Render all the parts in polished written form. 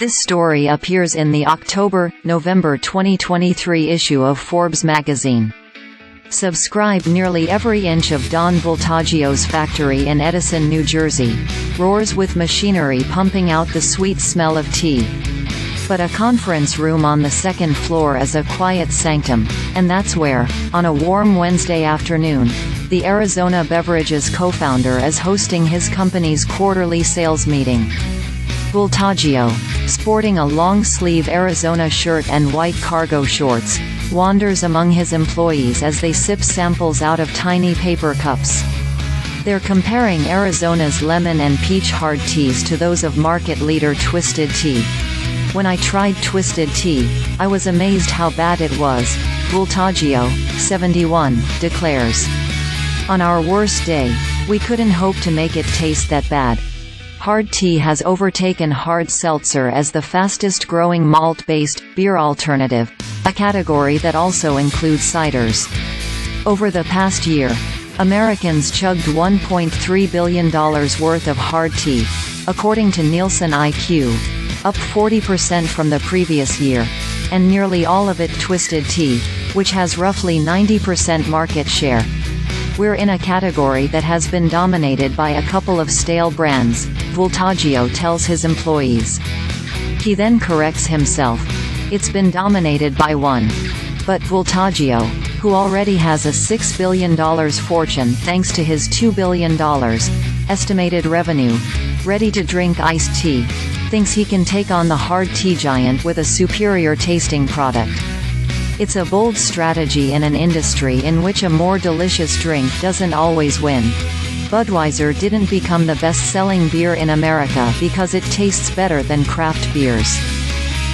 This story appears in the October-November 2023 issue of Forbes magazine. Subscribe. Nearly every inch of Don Voltaggio's factory in Edison, New Jersey, roars with machinery pumping out the sweet smell of tea. But a conference room on the second floor is a quiet sanctum, and that's where, on a warm Wednesday afternoon, the AriZona Beverages co-founder is hosting his company's quarterly sales meeting. Voltaggio, sporting a long-sleeve AriZona shirt and white cargo shorts, wanders among his employees as they sip samples out of tiny paper cups. They're comparing AriZona's lemon and peach hard teas to those of market leader Twisted Tea. "When I tried Twisted Tea, I was amazed how bad it was," Voltaggio, 71, declares. "On our worst day, we couldn't hope to make it taste that bad." Hard tea has overtaken hard seltzer as the fastest-growing malt-based, beer alternative, a category that also includes ciders. Over the past year, Americans chugged $1.3 billion worth of hard tea, according to Nielsen IQ, up 40% from the previous year, and nearly all of it Twisted Tea, which has roughly 90% market share. "We're in a category that has been dominated by a couple of stale brands," Voltaggio tells his employees. He then corrects himself. "It's been dominated by one." But Voltaggio, who already has a $6 billion fortune thanks to his $2 billion estimated revenue, ready-to-drink iced tea, thinks he can take on the hard tea giant with a superior tasting product. It's a bold strategy in an industry in which a more delicious drink doesn't always win. Budweiser didn't become the best-selling beer in America because it tastes better than craft beers.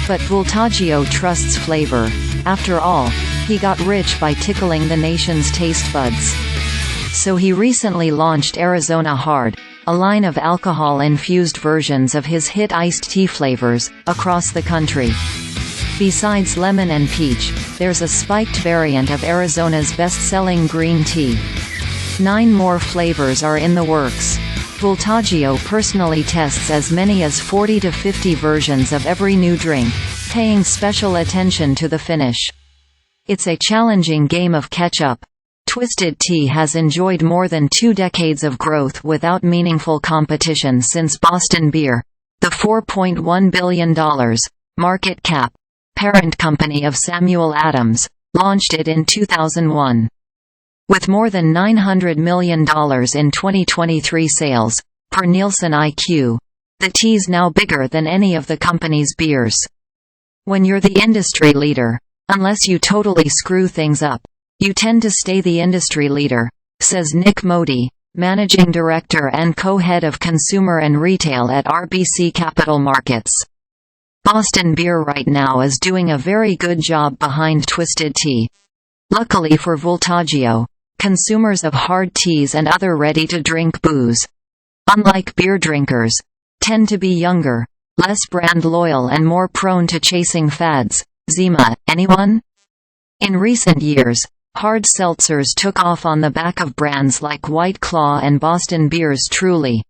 But Voltaggio trusts flavor. After all, he got rich by tickling the nation's taste buds. So he recently launched AriZona Hard, a line of alcohol-infused versions of his hit iced tea flavors, across the country. Besides lemon and peach, there's a spiked variant of AriZona's best-selling green tea. 9 more flavors are in the works. Voltaggio personally tests as many as 40 to 50 versions of every new drink, paying special attention to the finish. It's a challenging game of catch-up. Twisted Tea has enjoyed more than 2 decades of growth without meaningful competition since Boston Beer, the $4.1 billion market cap parent company of Samuel Adams, launched it in 2001. With more than $900 million in 2023 sales, per Nielsen IQ, the tea's now bigger than any of the company's beers. "When you're the industry leader, unless you totally screw things up, you tend to stay the industry leader," says Nick Modi, managing director and co-head of consumer and retail at RBC Capital Markets. Boston Beer right now is doing a very good job behind Twisted Tea. Luckily for Voltaggio, consumers of hard teas and other ready-to-drink booze, unlike beer drinkers, tend to be younger, less brand loyal and more prone to chasing fads. Zima, anyone? In recent years, hard seltzers took off on the back of brands like White Claw and Boston Beer's Truly,